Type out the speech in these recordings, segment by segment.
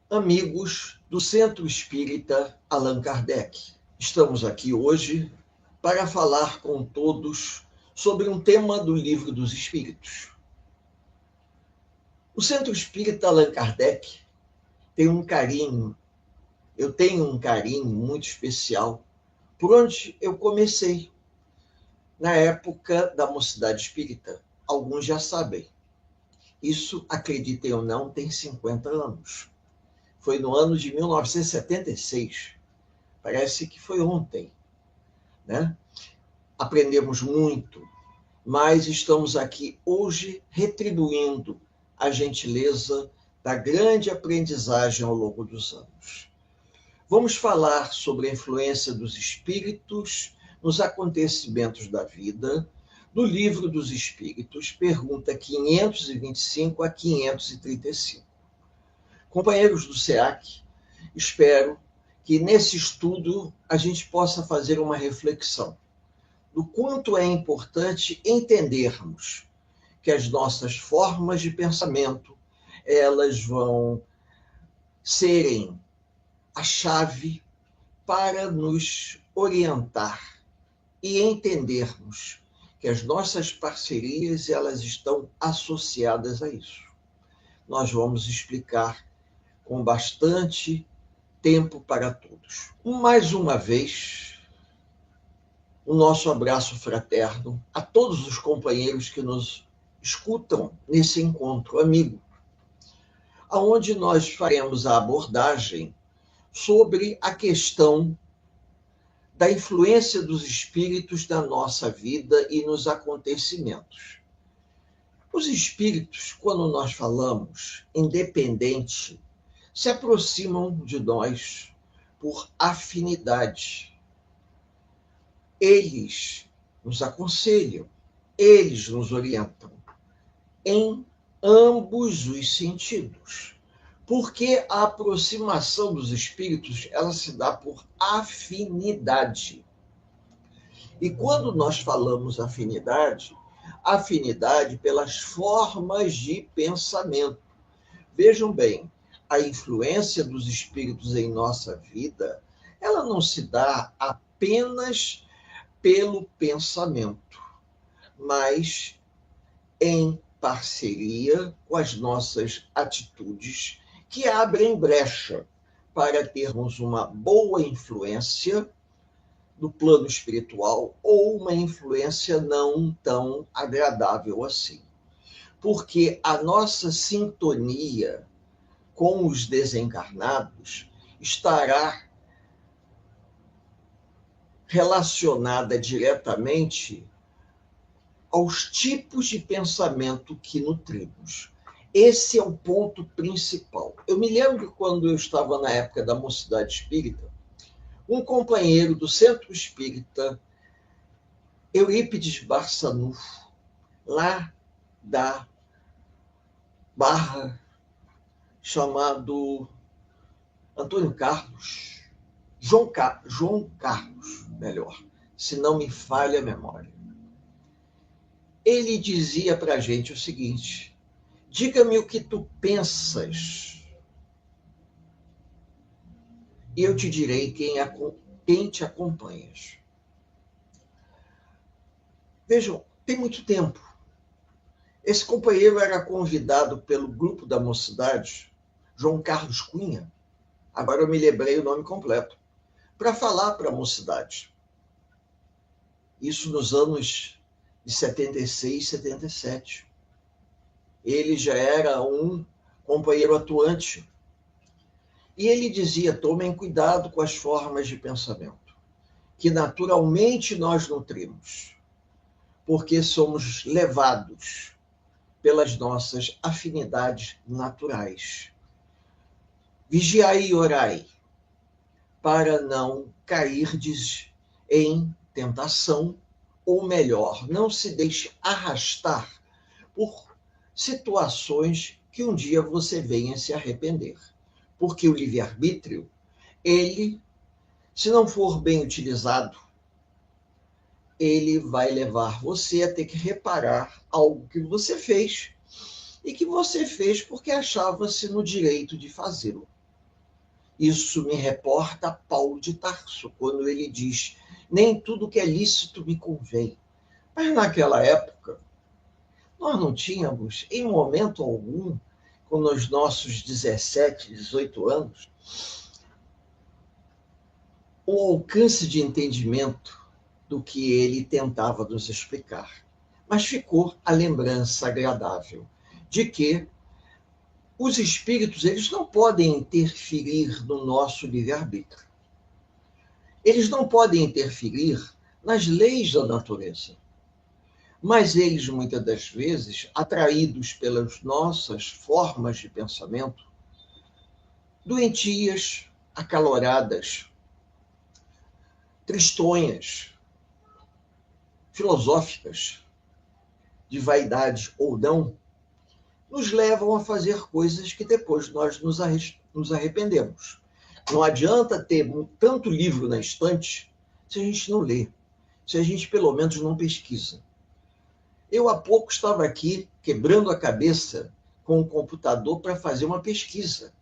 Amigos do Centro Espírita Allan Kardec. Estamos aqui hoje para falar com todos sobre um tema do Livro dos Espíritos. O Centro Espírita Allan Kardec tem um carinho, eu tenho um carinho muito especial por onde eu comecei, na época da Mocidade Espírita. Alguns já sabem. Isso, acreditem ou não, tem 50 anos. Foi no ano de 1976. Parece que foi ontem, né? Aprendemos muito, mas estamos aqui hoje retribuindo a gentileza da grande aprendizagem ao longo dos anos. Vamos falar sobre a influência dos espíritos nos acontecimentos da vida, do Livro dos Espíritos, pergunta 525 a 535. Companheiros do SEAC, espero que nesse estudo a gente possa fazer uma reflexão do quanto é importante entendermos que as nossas formas de pensamento, elas vão serem a chave para nos orientar e entendermos que as nossas parcerias, elas estão associadas a isso. Nós vamos explicar com bastante tempo para todos. Mais uma vez, o nosso abraço fraterno a todos os companheiros que nos escutam nesse encontro amigo, onde nós faremos a abordagem sobre a questão da influência dos espíritos na nossa vida e nos acontecimentos. Os espíritos, quando nós falamos independente, se aproximam de nós por afinidade. Eles nos aconselham, eles nos orientam em ambos os sentidos. Porque a aproximação dos espíritos, ela se dá por afinidade. E quando nós falamos afinidade, afinidade pelas formas de pensamento. Vejam bem, a influência dos espíritos em nossa vida, ela não se dá apenas pelo pensamento, mas em parceria com as nossas atitudes que abrem brecha para termos uma boa influência do plano espiritual ou uma influência não tão agradável assim. Porque a nossa sintonia com os desencarnados estará relacionada diretamente aos tipos de pensamento que nutrimos. Esse é o ponto principal. Eu me lembro quando eu estava na época da Mocidade Espírita, um companheiro do Centro Espírita, Eurípides Barçanufo, lá da Barra, chamado Antônio Carlos, João Carlos, melhor, se não me falha a memória. Ele dizia para a gente o seguinte: diga-me o que tu pensas, e eu te direi quem te acompanhas. Vejam, tem muito tempo. Esse companheiro era convidado pelo grupo da Mocidade, João Carlos Cunha, agora eu me lembrei o nome completo, para falar para a Mocidade. Isso nos anos de 76, 77. Ele já era um companheiro atuante. E ele dizia: tomem cuidado com as formas de pensamento, que naturalmente nós nutrimos, porque somos levados pelas nossas afinidades naturais. Vigiai e orai, para não cairdes em tentação, ou melhor, não se deixe arrastar por situações que um dia você venha se arrepender. Porque o livre-arbítrio, ele, se não for bem utilizado, ele vai levar você a ter que reparar algo que você fez e que você fez porque achava-se no direito de fazê-lo. Isso me reporta a Paulo de Tarso, quando ele diz: nem tudo que é lícito me convém. Mas naquela época, nós não tínhamos, em momento algum, com os nossos 17, 18 anos, o alcance de entendimento do que ele tentava nos explicar. Mas ficou a lembrança agradável de que os espíritos, eles não podem interferir no nosso livre-arbítrio. Eles não podem interferir nas leis da natureza. Mas eles, muitas das vezes, atraídos pelas nossas formas de pensamento, doentias, acaloradas, tristonhas, filosóficas, de vaidade ou não, nos levam a fazer coisas que depois nós nos arrependemos. Não adianta ter tanto livro na estante se a gente não lê, se a gente pelo menos não pesquisa. Eu há pouco estava aqui quebrando a cabeça com o computador para fazer uma pesquisa,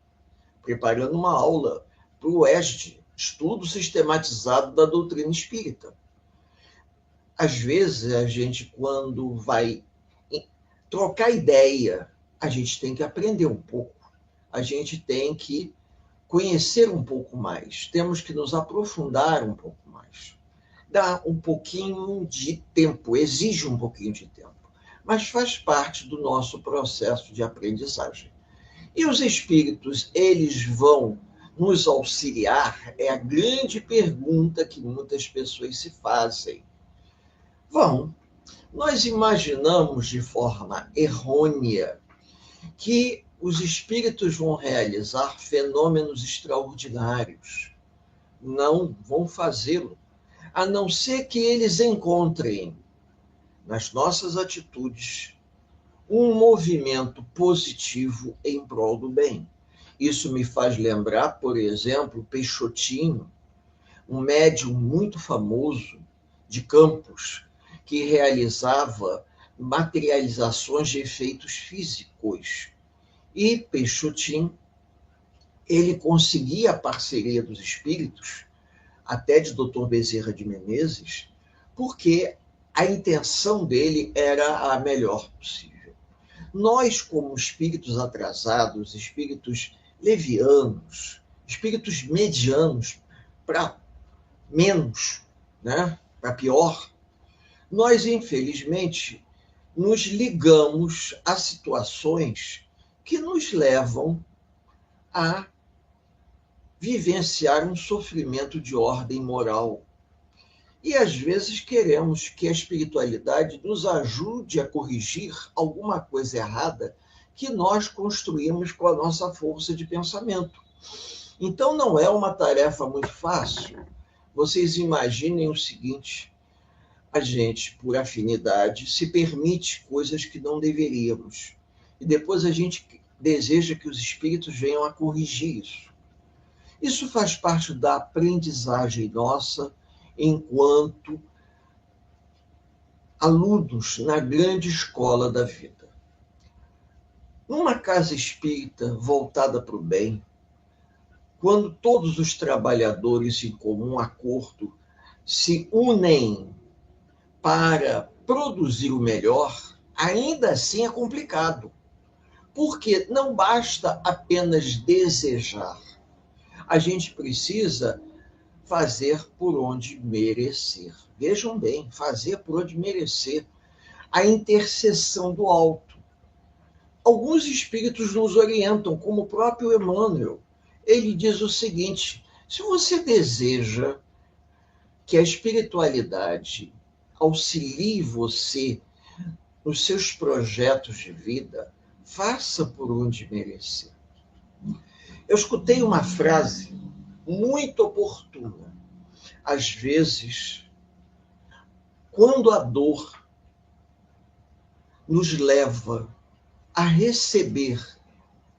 preparando uma aula para o ESD, Estudo Sistematizado da Doutrina Espírita. Às vezes, a gente, quando vai trocar ideia, a gente tem que aprender um pouco, a gente tem que conhecer um pouco mais, temos que nos aprofundar um pouco mais. Dá um pouquinho de tempo, exige um pouquinho de tempo, mas faz parte do nosso processo de aprendizagem. E os espíritos, eles vão nos auxiliar? É a grande pergunta que muitas pessoas se fazem. Vão. Nós imaginamos de forma errônea que os espíritos vão realizar fenômenos extraordinários. Não vão fazê-lo, a não ser que eles encontrem nas nossas atitudes um movimento positivo em prol do bem. Isso me faz lembrar, por exemplo, Peixotinho, um médium muito famoso de Campos, que realizava materializações de efeitos físicos. E Peixotinho, ele conseguia a parceria dos espíritos, até de Dr. Bezerra de Menezes, porque a intenção dele era a melhor possível. Nós, como espíritos atrasados, espíritos levianos, espíritos medianos para menos, né, para pior, nós, infelizmente, nos ligamos a situações que nos levam a vivenciar um sofrimento de ordem moral. E às vezes queremos que a espiritualidade nos ajude a corrigir alguma coisa errada que nós construímos com a nossa força de pensamento. Então não é uma tarefa muito fácil. Vocês imaginem o seguinte: a gente, por afinidade, se permite coisas que não deveríamos. E depois a gente deseja que os espíritos venham a corrigir isso. Isso faz parte da aprendizagem nossa enquanto alunos na grande escola da vida. Numa casa espírita voltada para o bem, quando todos os trabalhadores em comum acordo se unem para produzir o melhor, ainda assim é complicado, porque não basta apenas desejar. A gente precisa fazer por onde merecer. Vejam bem, fazer por onde merecer. A intercessão do alto. Alguns espíritos nos orientam, como o próprio Emmanuel. Ele diz o seguinte: se você deseja que a espiritualidade auxilie você nos seus projetos de vida, faça por onde merecer. Eu escutei uma frase muito oportuna. Às vezes, quando a dor nos leva a receber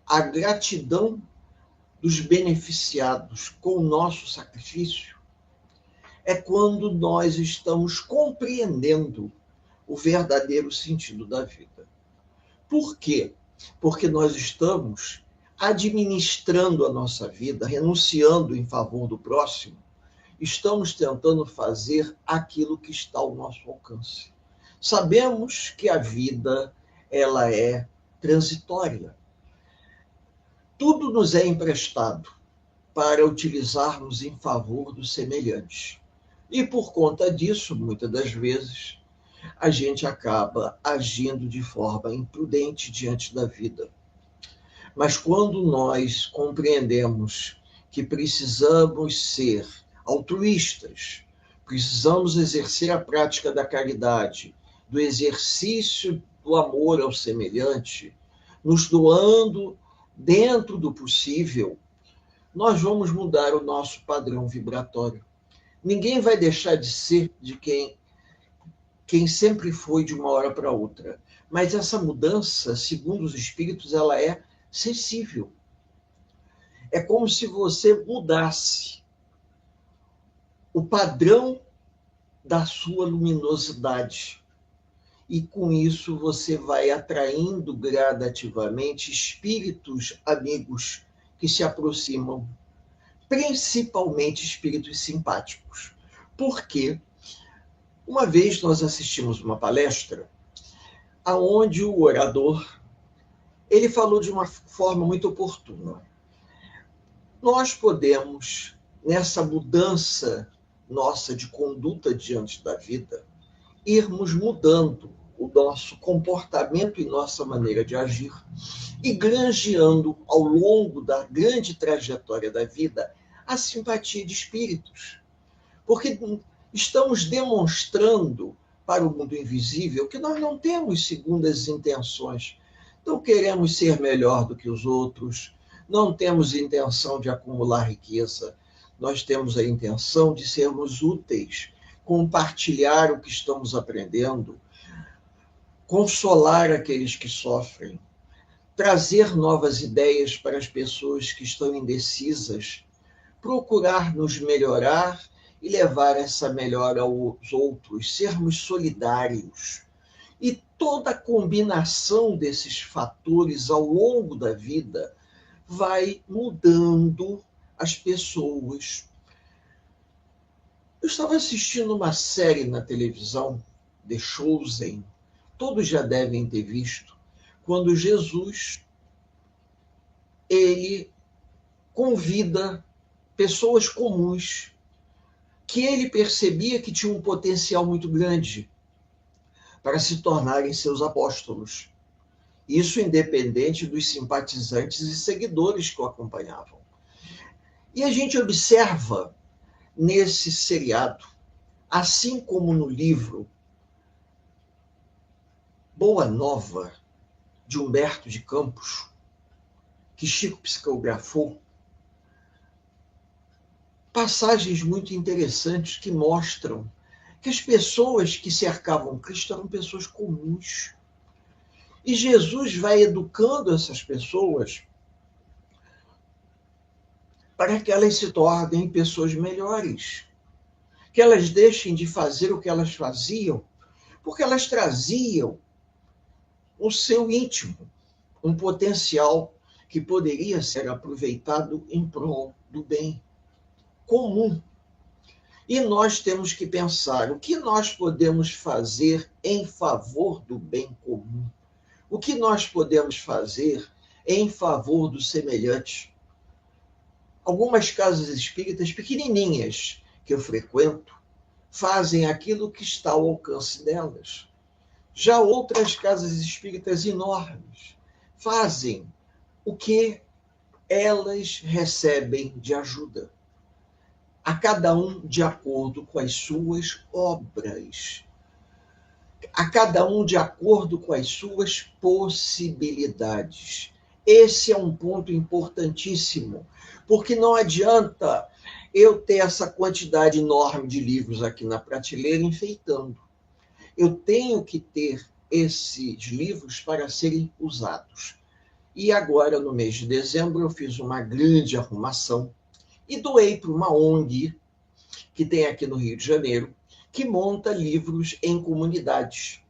a gratidão dos beneficiados com o nosso sacrifício, é quando nós estamos compreendendo o verdadeiro sentido da vida. Por quê? Porque nós estamos administrando a nossa vida, renunciando em favor do próximo, estamos tentando fazer aquilo que está ao nosso alcance. Sabemos que a vida ela é transitória. Tudo nos é emprestado para utilizarmos em favor do semelhante. E por conta disso, muitas das vezes, a gente acaba agindo de forma imprudente diante da vida. Mas quando nós compreendemos que precisamos ser altruístas, precisamos exercer a prática da caridade, do exercício do amor ao semelhante, nos doando dentro do possível, nós vamos mudar o nosso padrão vibratório. Ninguém vai deixar de ser de quem sempre foi de uma hora para outra. Mas essa mudança, segundo os espíritos, ela é sensível. É como se você mudasse o padrão da sua luminosidade. E com isso você vai atraindo gradativamente espíritos amigos que se aproximam, principalmente espíritos simpáticos. Porque uma vez nós assistimos uma palestra aonde o orador ele falou de uma forma muito oportuna. Nós podemos, nessa mudança nossa de conduta diante da vida, irmos mudando o nosso comportamento e nossa maneira de agir e granjeando ao longo da grande trajetória da vida a simpatia de espíritos. Porque estamos demonstrando para o mundo invisível que nós não temos segundas intenções. Não queremos ser melhor do que os outros, não temos intenção de acumular riqueza, nós temos a intenção de sermos úteis, compartilhar o que estamos aprendendo, consolar aqueles que sofrem, trazer novas ideias para as pessoas que estão indecisas, procurar nos melhorar e levar essa melhora aos outros, sermos solidários. E toda a combinação desses fatores ao longo da vida vai mudando as pessoas. Eu estava assistindo uma série na televisão, The Chosen, todos já devem ter visto, quando Jesus ele convida pessoas comuns que ele percebia que tinham um potencial muito grande para se tornarem seus apóstolos. Isso independente dos simpatizantes e seguidores que o acompanhavam. E a gente observa nesse seriado, assim como no livro Boa Nova, de Humberto de Campos, que Chico psicografou, passagens muito interessantes que mostram que as pessoas que cercavam Cristo eram pessoas comuns. E Jesus vai educando essas pessoas para que elas se tornem pessoas melhores, que elas deixem de fazer o que elas faziam, porque elas traziam o seu íntimo, um potencial que poderia ser aproveitado em prol do bem comum. E nós temos que pensar o que nós podemos fazer em favor do bem comum. O que nós podemos fazer em favor do semelhante. Algumas casas espíritas pequenininhas que eu frequento fazem aquilo que está ao alcance delas. Já outras casas espíritas enormes fazem o que elas recebem de ajuda. A cada um de acordo com as suas obras. A cada um de acordo com as suas possibilidades. Esse é um ponto importantíssimo, porque não adianta eu ter essa quantidade enorme de livros aqui na prateleira enfeitando. Eu tenho que ter esses livros para serem usados. E agora, no mês de dezembro, eu fiz uma grande arrumação e doei para uma ONG que tem aqui no Rio de Janeiro, que monta livros em comunidades.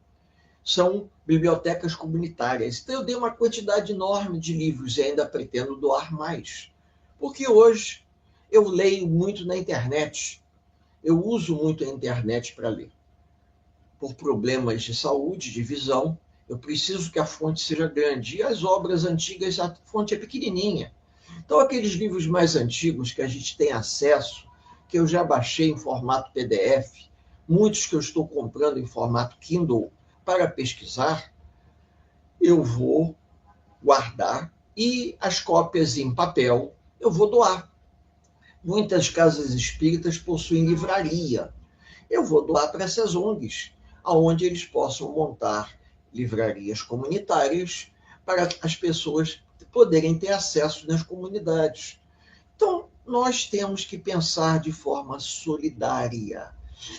são bibliotecas comunitárias. Então, eu dei uma quantidade enorme de livros e ainda pretendo doar mais. Porque hoje eu leio muito na internet. Eu uso muito a internet para ler. Por problemas de saúde, de visão, eu preciso que a fonte seja grande. E as obras antigas, a fonte é pequenininha. Então, aqueles livros mais antigos que a gente tem acesso, que eu já baixei em formato PDF, muitos que eu estou comprando em formato Kindle para pesquisar, eu vou guardar e as cópias em papel eu vou doar. Muitas casas espíritas possuem livraria. Eu vou doar para essas ONGs, aonde eles possam montar livrarias comunitárias para as pessoas poderem ter acesso nas comunidades. Então, nós temos que pensar de forma solidária.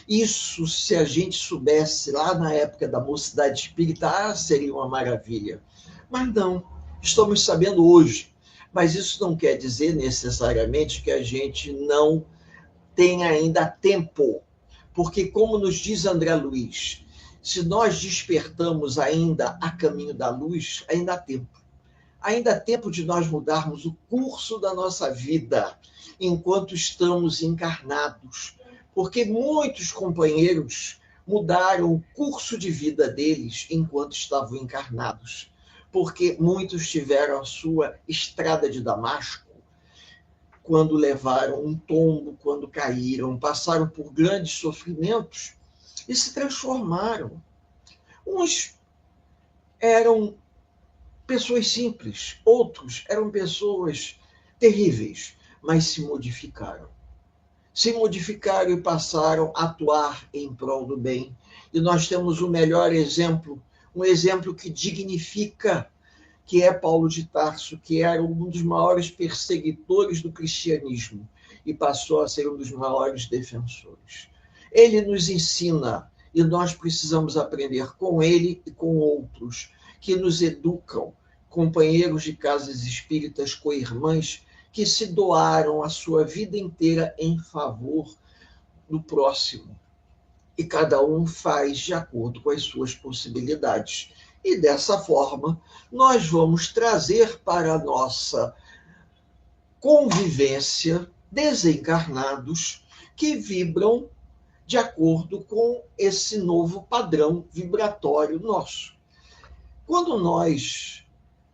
Isso, se a gente soubesse lá na época da Mocidade Espírita, seria uma maravilha. Mas não, estamos sabendo hoje. Mas isso não quer dizer necessariamente que a gente não tem ainda tempo. Porque, como nos diz André Luiz, se nós despertamos ainda a caminho da luz, ainda há tempo. Ainda há tempo de nós mudarmos o curso da nossa vida enquanto estamos encarnados. Porque muitos companheiros mudaram o curso de vida deles enquanto estavam encarnados. Porque muitos tiveram a sua estrada de Damasco quando levaram um tombo, quando caíram, passaram por grandes sofrimentos e se transformaram. Uns eram pessoas simples, outros eram pessoas terríveis, mas se modificaram. Se modificaram e passaram a atuar em prol do bem. E nós temos o melhor exemplo, um exemplo que dignifica, que é Paulo de Tarso, que era um dos maiores perseguidores do cristianismo e passou a ser um dos maiores defensores. Ele nos ensina, e nós precisamos aprender com ele e com outros, que nos educam, companheiros de casas espíritas, co-irmãs, que se doaram a sua vida inteira em favor do próximo. E cada um faz de acordo com as suas possibilidades. E dessa forma, nós vamos trazer para a nossa convivência desencarnados que vibram de acordo com esse novo padrão vibratório nosso. Quando nós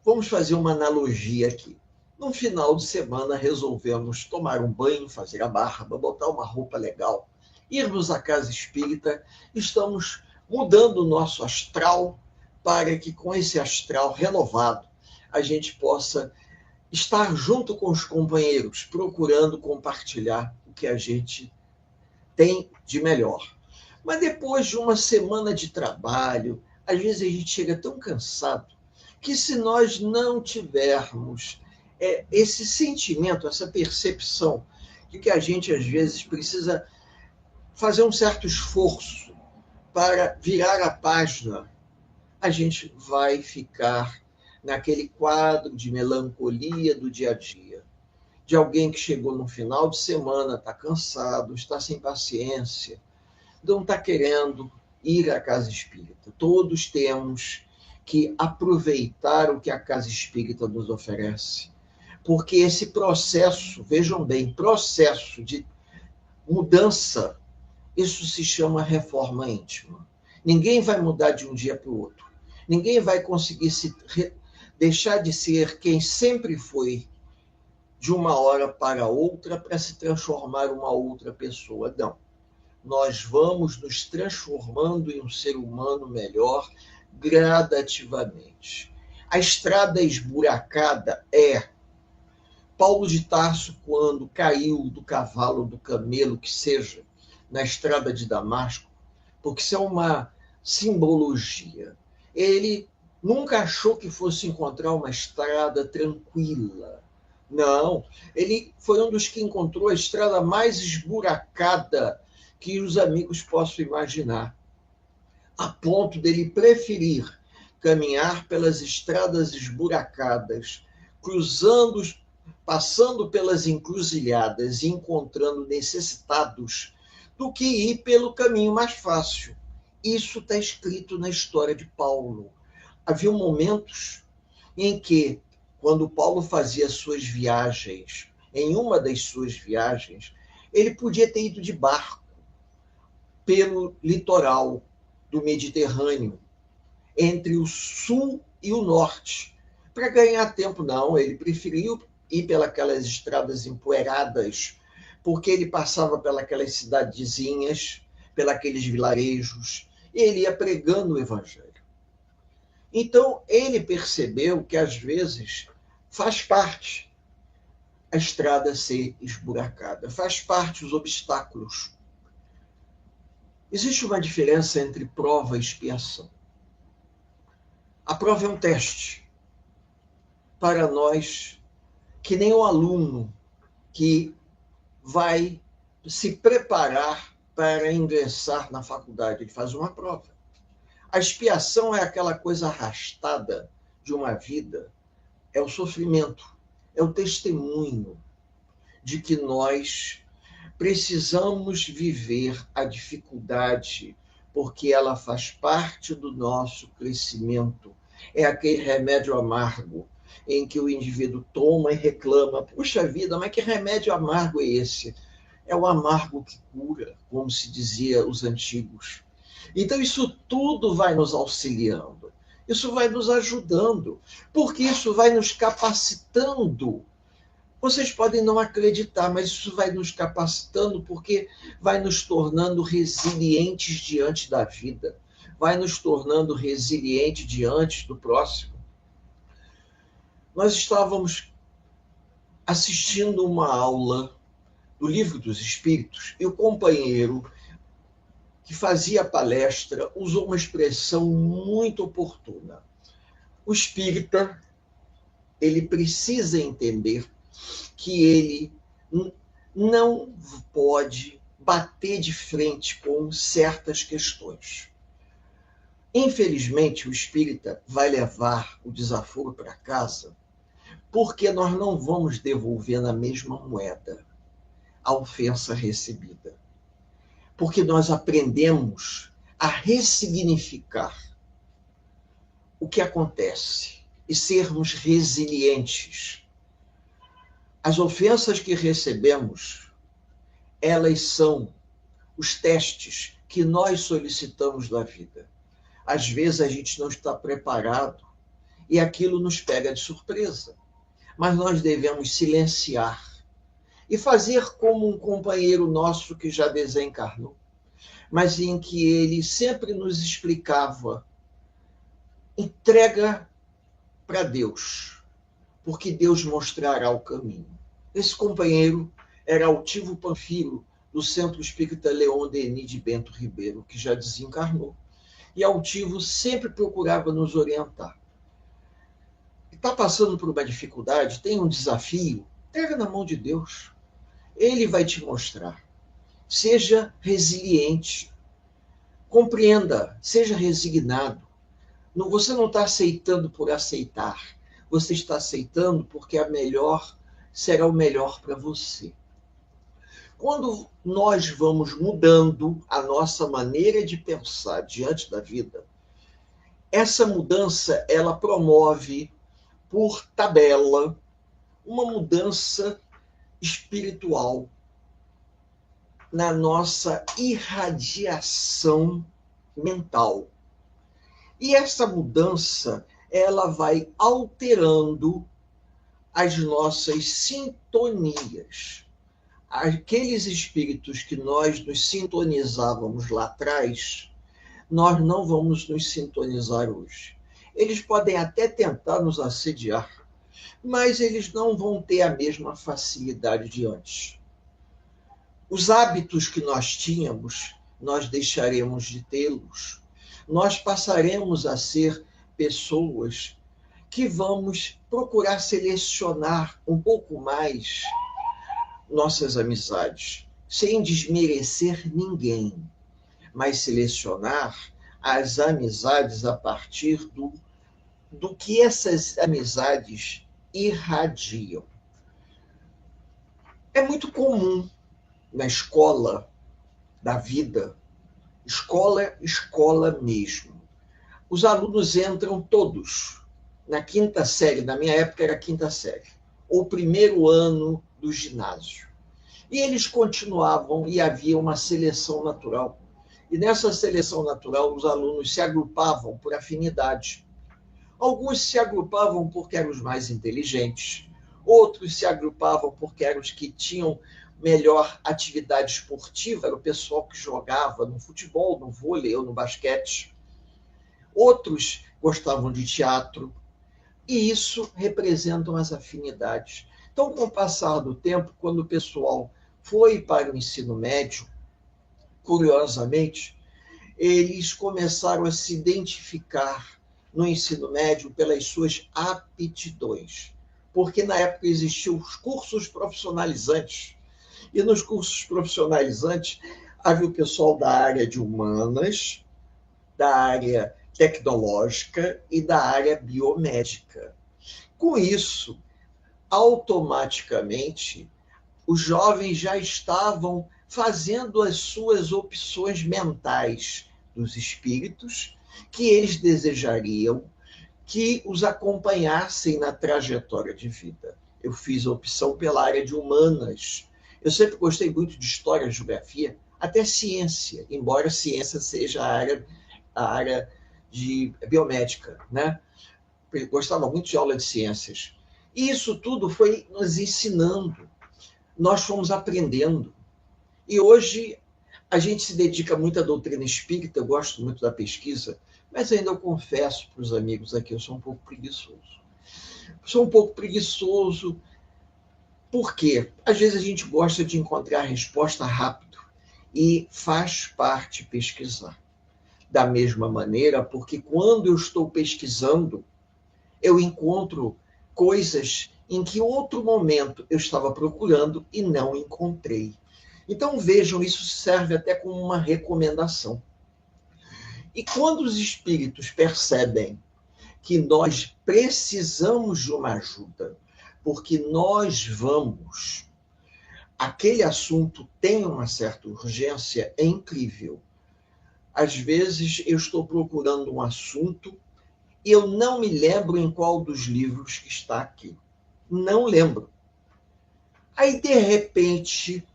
vamos fazer uma analogia aqui, no final de semana resolvemos tomar um banho, fazer a barba, botar uma roupa legal, irmos à casa espírita, estamos mudando o nosso astral para que com esse astral renovado a gente possa estar junto com os companheiros, procurando compartilhar o que a gente tem de melhor. Mas depois de uma semana de trabalho, às vezes a gente chega tão cansado que se nós não tivermos esse sentimento, essa percepção de que a gente às vezes precisa fazer um certo esforço para virar a página, a gente vai ficar naquele quadro de melancolia do dia a dia, de alguém que chegou no final de semana, está cansado, está sem paciência, não está querendo ir à casa espírita. Todos temos que aproveitar o que a casa espírita nos oferece, porque esse processo, vejam bem, processo de mudança, isso se chama reforma íntima. Ninguém vai mudar de um dia para o outro. Ninguém vai conseguir deixar de ser quem sempre foi de uma hora para outra para se transformar uma outra pessoa. Não. Nós vamos nos transformando em um ser humano melhor gradativamente. A estrada esburacada é Paulo de Tarso, quando caiu do cavalo, do camelo, que seja, na estrada de Damasco, porque isso é uma simbologia. Ele nunca achou que fosse encontrar uma estrada tranquila. Não, ele foi um dos que encontrou a estrada mais esburacada que os amigos possam imaginar, a ponto dele preferir caminhar pelas estradas esburacadas, cruzando, passando pelas encruzilhadas e encontrando necessitados, do que ir pelo caminho mais fácil. Isso está escrito na história de Paulo. Havia momentos em que, quando Paulo fazia suas viagens, em uma das suas viagens, ele podia ter ido de barco pelo litoral do Mediterrâneo, entre o sul e o norte, para ganhar tempo. Não, ele preferiu ir pelas estradas empoeiradas, porque ele passava pelas cidadezinhas, pelos vilarejos, e ele ia pregando o evangelho. Então, ele percebeu que, às vezes, faz parte a estrada ser esburacada, faz parte os obstáculos. Existe uma diferença entre prova e expiação. A prova é um teste para nós, que nem um aluno que vai se preparar para ingressar na faculdade. Ele faz uma prova. A expiação é aquela coisa arrastada de uma vida, é o sofrimento, é o testemunho de que nós precisamos viver a dificuldade, porque ela faz parte do nosso crescimento. É aquele remédio amargo em que o indivíduo toma e reclama: puxa vida, mas que remédio amargo é esse? É o amargo que cura, como se dizia os antigos. Então, isso tudo vai nos auxiliando, isso vai nos ajudando, porque isso vai nos capacitando. Vocês podem não acreditar, mas isso vai nos capacitando, porque vai nos tornando resilientes diante da vida, vai nos tornando resilientes diante do próximo. Nós estávamos assistindo uma aula do Livro dos Espíritos e o companheiro que fazia a palestra usou uma expressão muito oportuna. O espírita, ele precisa entender que ele não pode bater de frente com certas questões. Infelizmente, o espírita vai levar o desaforo para casa, porque nós não vamos devolver na mesma moeda a ofensa recebida. Porque nós aprendemos a ressignificar o que acontece e sermos resilientes. As ofensas que recebemos, elas são os testes que nós solicitamos da vida. Às vezes a gente não está preparado e aquilo nos pega de surpresa. Mas nós devemos silenciar e fazer como um companheiro nosso que já desencarnou, mas em que ele sempre nos explicava: entrega para Deus, porque Deus mostrará o caminho. Esse companheiro era Altivo Panfilo, do Centro Espírita Leon Denis de Bento Ribeiro, que já desencarnou. E Altivo sempre procurava nos orientar. Está passando por uma dificuldade, tem um desafio, pega na mão de Deus. Ele vai te mostrar. Seja resiliente. Compreenda, seja resignado. Você não está aceitando por aceitar. Você está aceitando porque será o melhor para você. Quando nós vamos mudando a nossa maneira de pensar diante da vida, essa mudança, ela promove, por tabela, uma mudança espiritual na nossa irradiação mental. E essa mudança, ela vai alterando as nossas sintonias. Aqueles espíritos que nós nos sintonizávamos lá atrás, nós não vamos nos sintonizar hoje. Eles podem até tentar nos assediar, mas eles não vão ter a mesma facilidade de antes. Os hábitos que nós tínhamos, nós deixaremos de tê-los. Nós passaremos a ser pessoas que vamos procurar selecionar um pouco mais nossas amizades, sem desmerecer ninguém, mas selecionar as amizades a partir do que essas amizades irradiam. É muito comum na escola da vida escola, escola mesmo. Os alunos entram todos na quinta série, na minha época era quinta série, ou primeiro ano do ginásio. E eles continuavam e havia uma seleção natural. E nessa seleção natural, os alunos se agrupavam por afinidade. Alguns se agrupavam porque eram os mais inteligentes, outros se agrupavam porque eram os que tinham melhor atividade esportiva, era o pessoal que jogava no futebol, no vôlei ou no basquete. Outros gostavam de teatro, e isso representam as afinidades. Então, com o passar do tempo, quando o pessoal foi para o ensino médio, curiosamente, eles começaram a se identificar no ensino médio pelas suas aptidões. Porque na época existiam os cursos profissionalizantes. E nos cursos profissionalizantes havia o pessoal da área de humanas, da área tecnológica e da área biomédica. Com isso, automaticamente, os jovens já estavam fazendo as suas opções mentais dos espíritos que eles desejariam que os acompanhassem na trajetória de vida. Eu fiz a opção pela área de humanas. Eu sempre gostei muito de história, geografia, até ciência, embora ciência seja a área de biomédica, né? Eu gostava muito de aula de ciências. E isso tudo foi nos ensinando, nós fomos aprendendo. E hoje a gente se dedica muito à doutrina espírita, eu gosto muito da pesquisa, mas ainda eu confesso para os amigos aqui, eu sou um pouco preguiçoso. Sou um pouco preguiçoso, porque às vezes a gente gosta de encontrar a resposta rápido e faz parte pesquisar. Da mesma maneira, porque quando eu estou pesquisando, eu encontro coisas em que outro momento eu estava procurando e não encontrei. Então vejam, isso serve até como uma recomendação. E quando os espíritos percebem que nós precisamos de uma ajuda, porque nós vamos, aquele assunto tem uma certa urgência, é incrível. Às vezes eu estou procurando um assunto e eu não me lembro em qual dos livros que está aqui. Não lembro. Aí, de repente,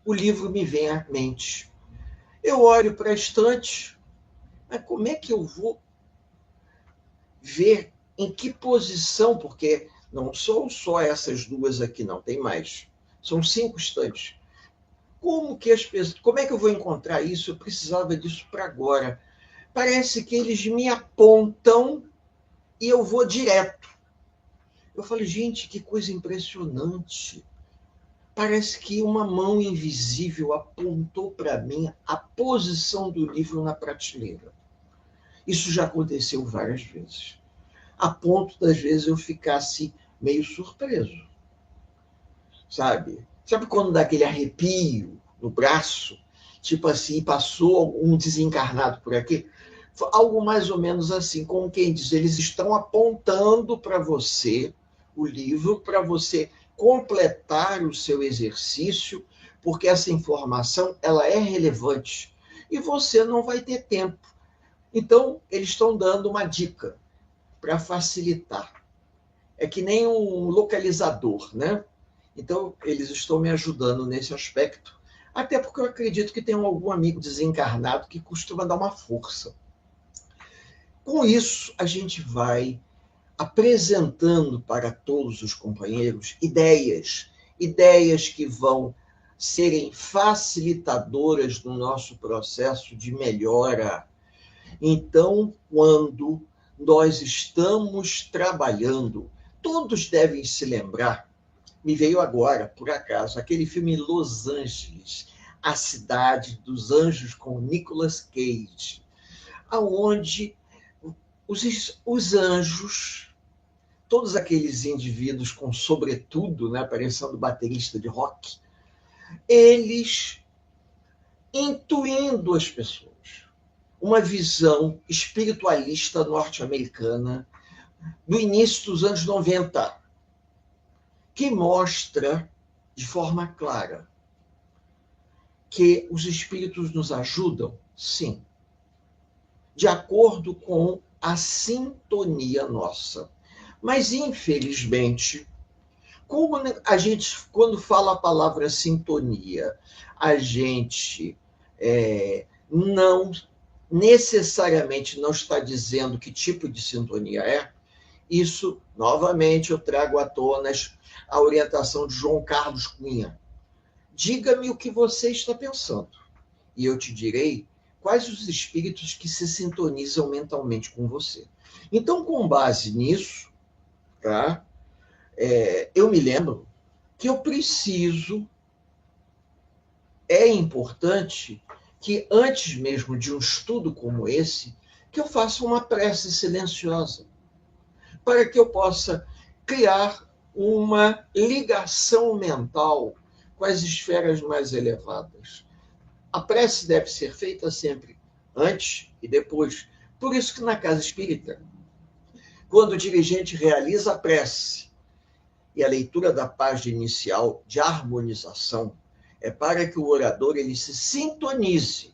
o livro me vem à mente. Eu olho para a estante, mas como é que eu vou ver em que posição, porque não são só essas duas aqui, não, tem mais. São 5 estantes. Como é que eu vou encontrar isso? Eu precisava disso para agora. Parece que eles me apontam e eu vou direto. Eu falei, gente, que coisa impressionante. Parece que uma mão invisível apontou para mim a posição do livro na prateleira. Isso já aconteceu várias vezes. A ponto das vezes eu ficasse meio surpreso. Sabe? Sabe quando dá aquele arrepio no braço? Tipo assim, passou um desencarnado por aqui? Algo mais ou menos assim, como quem diz, eles estão apontando para você o livro, para você completar o seu exercício, porque essa informação ela é relevante e você não vai ter tempo. Então, eles estão dando uma dica para facilitar. É que nem um localizador, né? Então, eles estão me ajudando nesse aspecto, até porque eu acredito que tem algum amigo desencarnado que costuma dar uma força. Com isso, a gente vai apresentando para todos os companheiros ideias que vão serem facilitadoras do nosso processo de melhora. Então, quando nós estamos trabalhando, todos devem se lembrar, me veio agora, por acaso, aquele filme Los Angeles, A Cidade dos Anjos, com Nicolas Cage, aonde os anjos, todos aqueles indivíduos com sobretudo, né, parecendo baterista de rock, eles intuindo as pessoas. Uma visão espiritualista norte-americana do início dos anos 90, que mostra de forma clara que os espíritos nos ajudam, Sim, de acordo com a sintonia nossa. Mas, infelizmente, como a gente, quando fala a palavra sintonia, a gente não necessariamente não está dizendo que tipo de sintonia é, isso, novamente, eu trago à tona a orientação de João Carlos Cunha. Diga-me o que você está pensando, e eu te direi quais os espíritos que se sintonizam mentalmente com você. Então, com base nisso, tá? Eu me lembro que eu preciso, é importante que antes mesmo de um estudo como esse, que eu faça uma prece silenciosa, para que eu possa criar uma ligação mental com as esferas mais elevadas. A prece deve ser feita sempre antes e depois. Por isso que na casa espírita, quando o dirigente realiza a prece e a leitura da página inicial de harmonização, é para que o orador ele se sintonize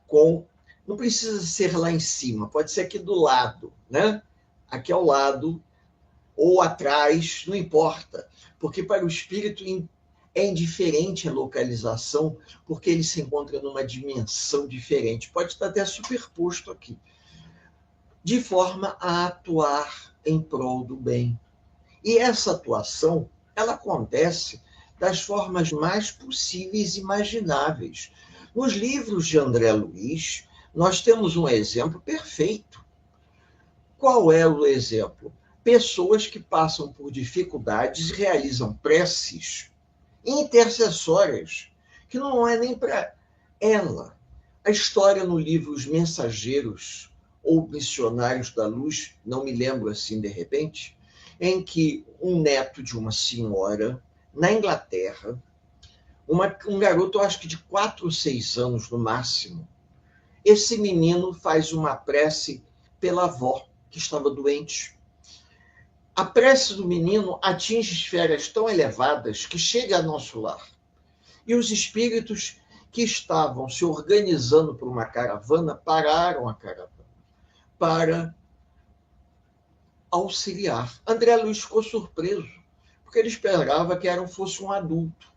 com, não precisa ser lá em cima, pode ser aqui do lado, né? Aqui ao lado ou atrás, não importa, porque para o espírito é indiferente a localização, porque ele se encontra numa dimensão diferente, pode estar até superposto aqui, de forma a atuar em prol do bem. E essa atuação, ela acontece das formas mais possíveis e imagináveis. Nos livros de André Luiz, nós temos um exemplo perfeito. Qual é o exemplo? Pessoas que passam por dificuldades e realizam preces intercessórias, que não é nem para ela. A história no livro Os Mensageiros ou Missionários da Luz, não me lembro assim de repente, em que um neto de uma senhora, na Inglaterra, um garoto, eu acho que de 4 ou 6 anos no máximo, esse menino faz uma prece pela avó, que estava doente. A prece do menino atinge esferas tão elevadas que chega a nosso lar. E os espíritos que estavam se organizando para uma caravana pararam a caravana para auxiliar. André Luiz ficou surpreso, porque ele esperava que fosse um adulto.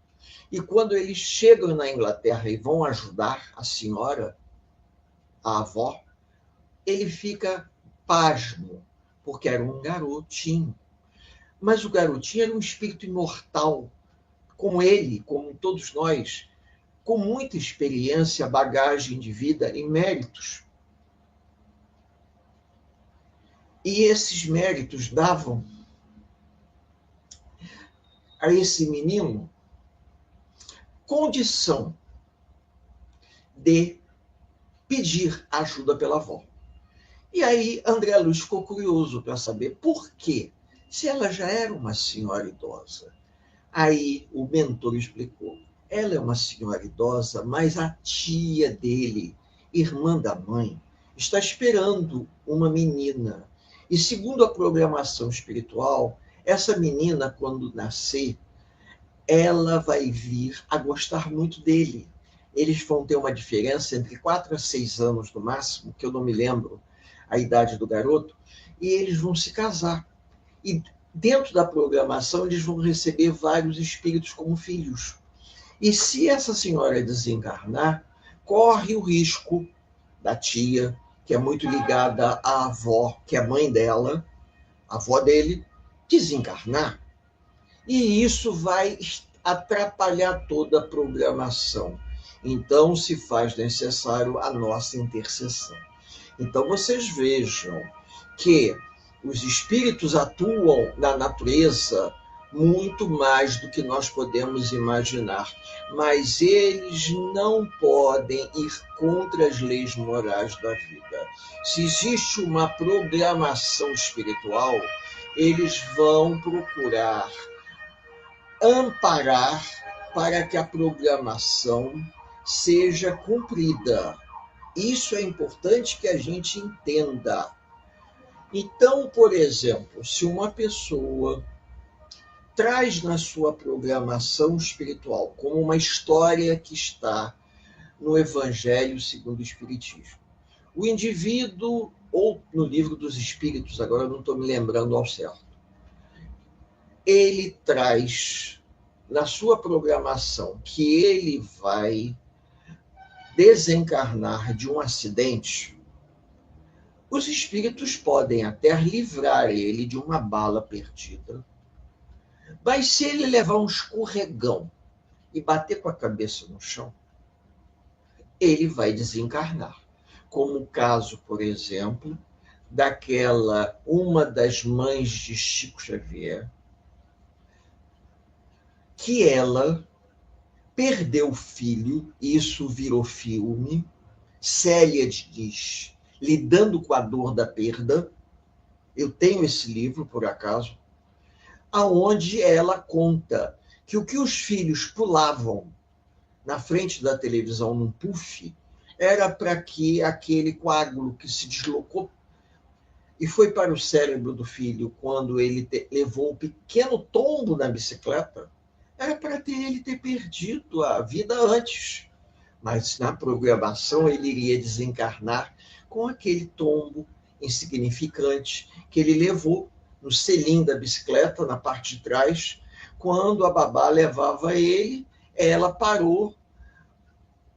E quando eles chegam na Inglaterra e vão ajudar a senhora, a avó, ele fica pasmo, porque era um garotinho. Mas o garotinho era um espírito imortal, como ele, como todos nós, com muita experiência, bagagem de vida e méritos. E esses méritos davam a esse menino condição de pedir ajuda pela avó. E aí André Luiz ficou curioso para saber por quê, se ela já era uma senhora idosa. Aí o mentor explicou. Ela é uma senhora idosa, mas a tia dele, irmã da mãe, está esperando uma menina. E segundo a programação espiritual, essa menina, quando nascer, ela vai vir a gostar muito dele. Eles vão ter uma diferença entre 4 a 6 anos no máximo, que eu não me lembro a idade do garoto, e eles vão se casar. E dentro da programação, eles vão receber vários espíritos como filhos. E se essa senhora desencarnar, corre o risco da tia, que é muito ligada à avó, que é a mãe dela, a avó dele, desencarnar. E isso vai atrapalhar toda a programação. Então, se faz necessário a nossa intercessão. Então, vocês vejam que os espíritos atuam na natureza muito mais do que nós podemos imaginar, mas eles não podem ir contra as leis morais da vida. Se existe uma programação espiritual, eles vão procurar amparar para que a programação seja cumprida. Isso é importante que a gente entenda. Então, por exemplo, se uma pessoa traz na sua programação espiritual como uma história que está no Evangelho segundo o Espiritismo. O indivíduo, ou no Livro dos Espíritos, agora eu não estou me lembrando ao certo, ele traz na sua programação que ele vai desencarnar de um acidente. Os espíritos podem até livrar ele de uma bala perdida, mas se ele levar um escorregão e bater com a cabeça no chão, ele vai desencarnar. Como o caso, por exemplo, daquela uma das mães de Chico Xavier, que ela perdeu o filho, isso virou filme, Célia diz, lidando com a dor da perda. Eu tenho esse livro, por acaso, aonde ela conta que o que os filhos pulavam na frente da televisão num puff era para que aquele coágulo que se deslocou e foi para o cérebro do filho quando ele levou um pequeno tombo na bicicleta, era para ele ter perdido a vida antes. Mas na programação ele iria desencarnar com aquele tombo insignificante que ele levou no selim da bicicleta, na parte de trás. Quando a babá levava ele, ela parou,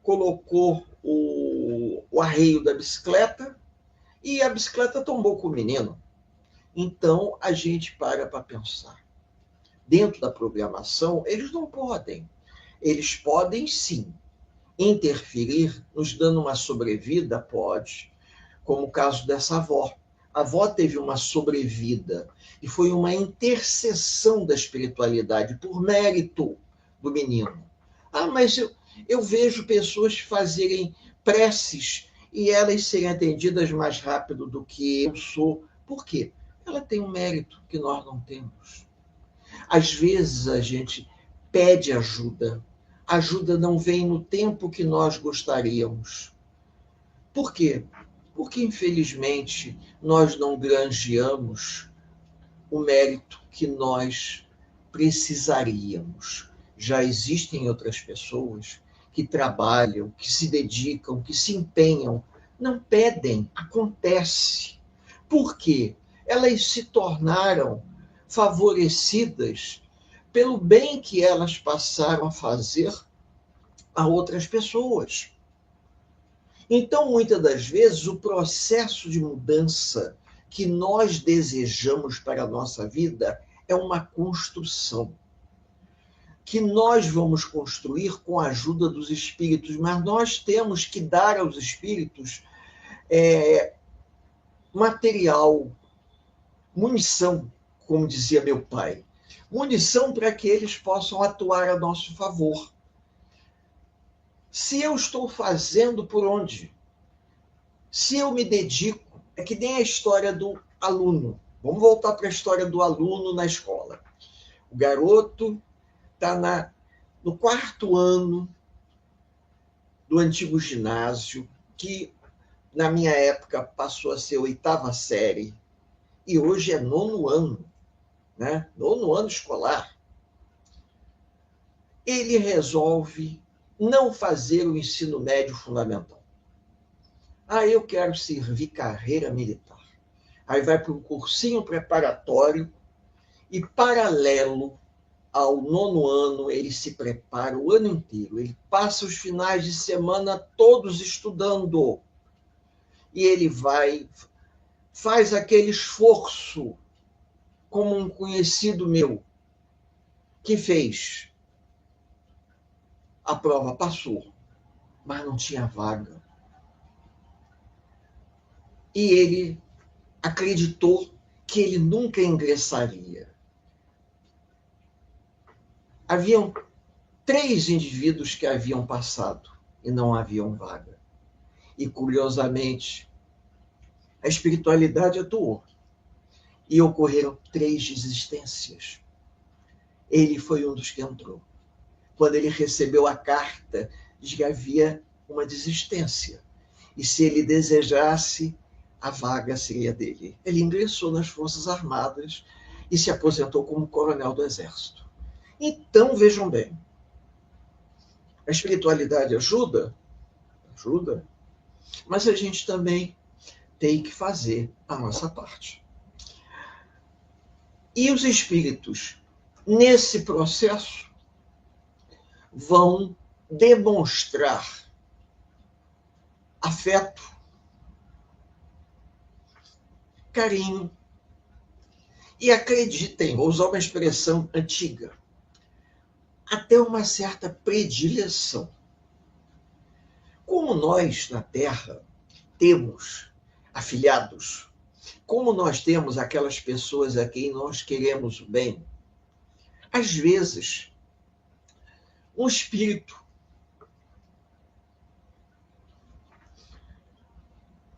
colocou o arreio da bicicleta e a bicicleta tombou com o menino. Então a gente para pensar. Dentro da programação, eles não podem. Eles podem, sim, interferir, nos dando uma sobrevida, pode, como o caso dessa avó. A avó teve uma sobrevida e foi uma intercessão da espiritualidade por mérito do menino. Ah, mas eu vejo pessoas fazerem preces e elas serem atendidas mais rápido do que eu sou. Por quê? Ela tem um mérito que nós não temos. Às vezes a gente pede ajuda. A ajuda não vem no tempo que nós gostaríamos. Por quê? Porque, infelizmente, nós não granjeamos o mérito que nós precisaríamos. Já existem outras pessoas que trabalham, que se dedicam, que se empenham, não pedem, acontece. Por quê? Elas se tornaram favorecidas pelo bem que elas passaram a fazer a outras pessoas. Então, muitas das vezes, o processo de mudança que nós desejamos para a nossa vida é uma construção que nós vamos construir com a ajuda dos espíritos, mas nós temos que dar aos espíritos material, munição, como dizia meu pai, munição para que eles possam atuar a nosso favor. Se eu estou fazendo por onde? Se eu me dedico, é que nem a história do aluno. Vamos voltar para a história do aluno na escola. O garoto está no 4º ano do antigo ginásio, que na minha época passou a ser 8ª série, e hoje é 9º ano, né? 9º ano escolar. Ele resolve não fazer o ensino médio fundamental. Ah, eu quero servir carreira militar. Aí vai para um cursinho preparatório e, paralelo ao 9º ano, ele se prepara o ano inteiro. Ele passa os finais de semana todos estudando. E ele faz aquele esforço, como um conhecido meu que fez. A prova passou, mas não tinha vaga. E ele acreditou que ele nunca ingressaria. Haviam 3 indivíduos que haviam passado e não haviam vaga. E, curiosamente, a espiritualidade atuou. E ocorreram 3 desistências. Ele foi um dos que entrou. Quando ele recebeu a carta, diz que havia uma desistência. E se ele desejasse, a vaga seria dele. Ele ingressou nas Forças Armadas e se aposentou como coronel do Exército. Então, vejam bem, a espiritualidade ajuda? ajuda, mas a gente também tem que fazer a nossa parte. E os espíritos, nesse processo, vão demonstrar afeto, carinho e, acreditem, vou usar uma expressão antiga, até uma certa predileção. Como nós, na Terra, temos afilhados, como nós temos aquelas pessoas a quem nós queremos o bem, às vezes, um espírito,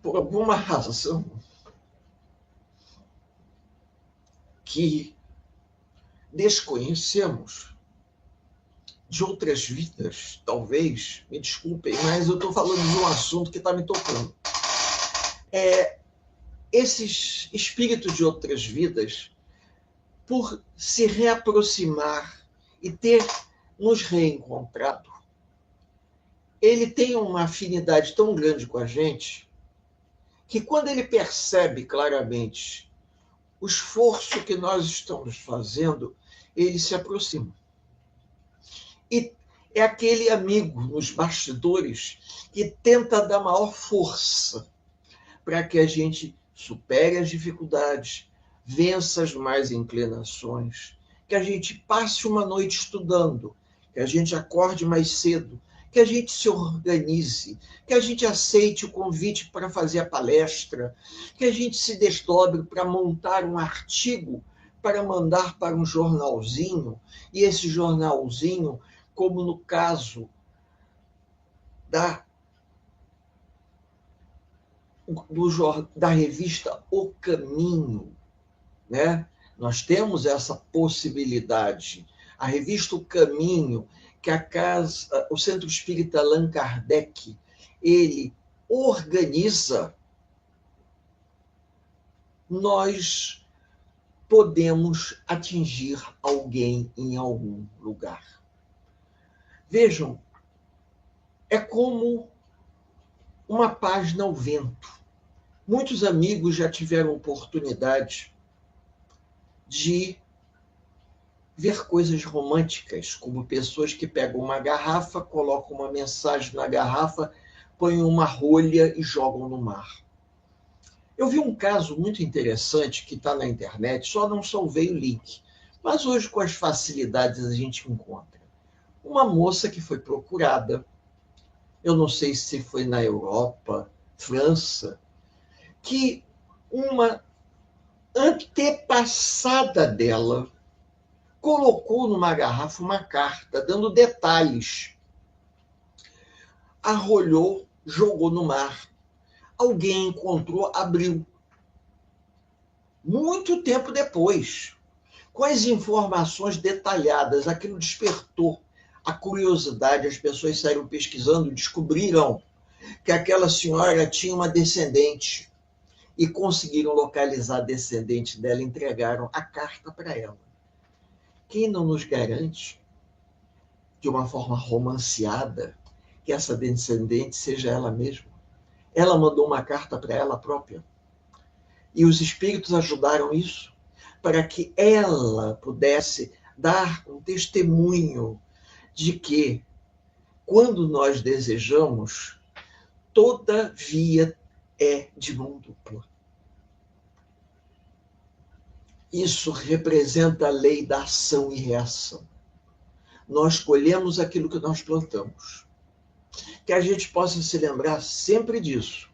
por alguma razão que desconhecemos, de outras vidas, talvez, me desculpem, mas eu estou falando de um assunto que está me tocando. Esses espíritos de outras vidas, por se reaproximar e ter nos reencontrado, ele tem uma afinidade tão grande com a gente que, quando ele percebe claramente o esforço que nós estamos fazendo, ele se aproxima. E é aquele amigo nos bastidores que tenta dar maior força para que a gente supere as dificuldades, vença as más inclinações, que a gente passe uma noite estudando, que a gente acorde mais cedo, que a gente se organize, que a gente aceite o convite para fazer a palestra, que a gente se desdobre para montar um artigo para mandar para um jornalzinho, e esse jornalzinho, como no caso da revista O Caminho, né? Nós temos essa possibilidade. A revista O Caminho, que o Centro Espírita Allan Kardec, ele organiza, nós podemos atingir alguém em algum lugar. Vejam, é como uma página ao vento. Muitos amigos já tiveram oportunidade de ver coisas românticas, como pessoas que pegam uma garrafa, colocam uma mensagem na garrafa, põem uma rolha e jogam no mar. Eu vi um caso muito interessante que está na internet, só não salvei o link, mas hoje, com as facilidades, a gente encontra. Uma moça que foi procurada, eu não sei se foi na Europa, França, que uma antepassada dela colocou numa garrafa uma carta, dando detalhes. Arrolhou, jogou no mar. Alguém encontrou, abriu. Muito tempo depois, com as informações detalhadas, aquilo despertou a curiosidade, as pessoas saíram pesquisando, descobriram que aquela senhora tinha uma descendente e conseguiram localizar a descendente dela, entregaram a carta para ela. Quem não nos garante, de uma forma romanceada, que essa descendente seja ela mesma? Ela mandou uma carta para ela própria. E os espíritos ajudaram isso, para que ela pudesse dar um testemunho de que, quando nós desejamos, toda via é de mão dupla. Isso representa a lei da ação e reação. Nós colhemos aquilo que nós plantamos. Que a gente possa se lembrar sempre disso,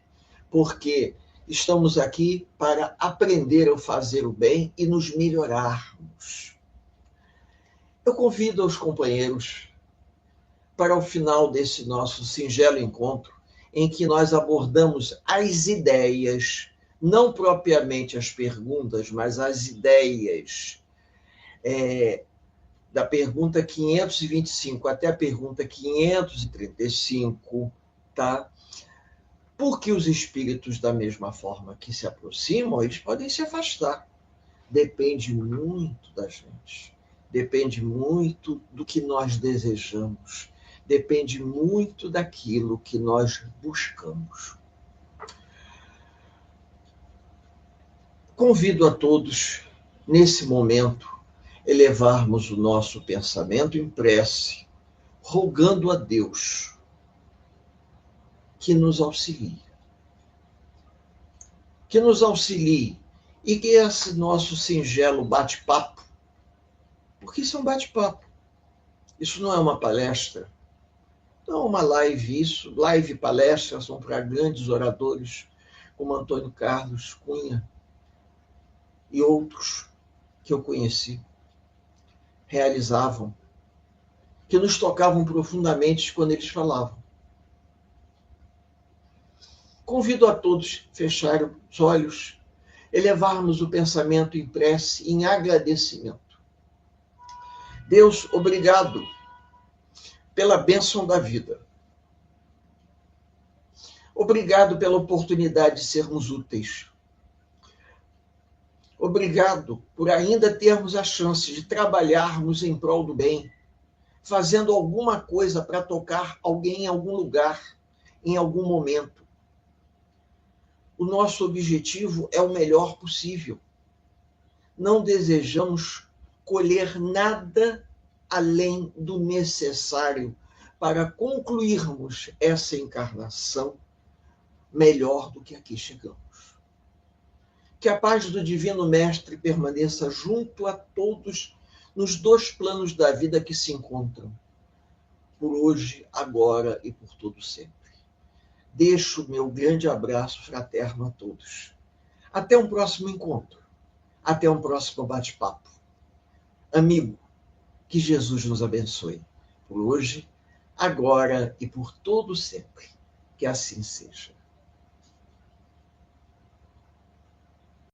porque estamos aqui para aprender a fazer o bem e nos melhorarmos. Eu convido os companheiros para o final desse nosso singelo encontro, em que nós abordamos as ideias, não propriamente as perguntas, mas as ideias da pergunta 525 até a pergunta 535, tá? Porque os espíritos, da mesma forma que se aproximam, eles podem se afastar. Depende muito da gente. Depende muito do que nós desejamos. depende muito daquilo que nós buscamos. Convido a todos, nesse momento, elevarmos o nosso pensamento em prece, rogando a Deus que nos auxilie. Que nos auxilie e que esse nosso singelo bate-papo, porque isso é um bate-papo, isso não é uma palestra, não é uma live, isso, live e palestra são para grandes oradores, como Antônio Carlos Cunha e outros que eu conheci, realizavam, que nos tocavam profundamente quando eles falavam. Convido a todos a fechar os olhos, elevarmos o pensamento em prece, em agradecimento. Deus, obrigado pela bênção da vida. Obrigado pela oportunidade de sermos úteis. Obrigado por ainda termos a chance de trabalharmos em prol do bem, fazendo alguma coisa para tocar alguém em algum lugar, em algum momento. O nosso objetivo é o melhor possível. Não desejamos colher nada além do necessário para concluirmos essa encarnação melhor do que aqui chegamos. Que a paz do Divino Mestre permaneça junto a todos nos dois planos da vida que se encontram, por hoje, agora e por todo sempre. Deixo meu grande abraço fraterno a todos. Até um próximo encontro. Até um próximo bate-papo. Amigo, que Jesus nos abençoe. Por hoje, agora e por todo sempre. Que assim seja.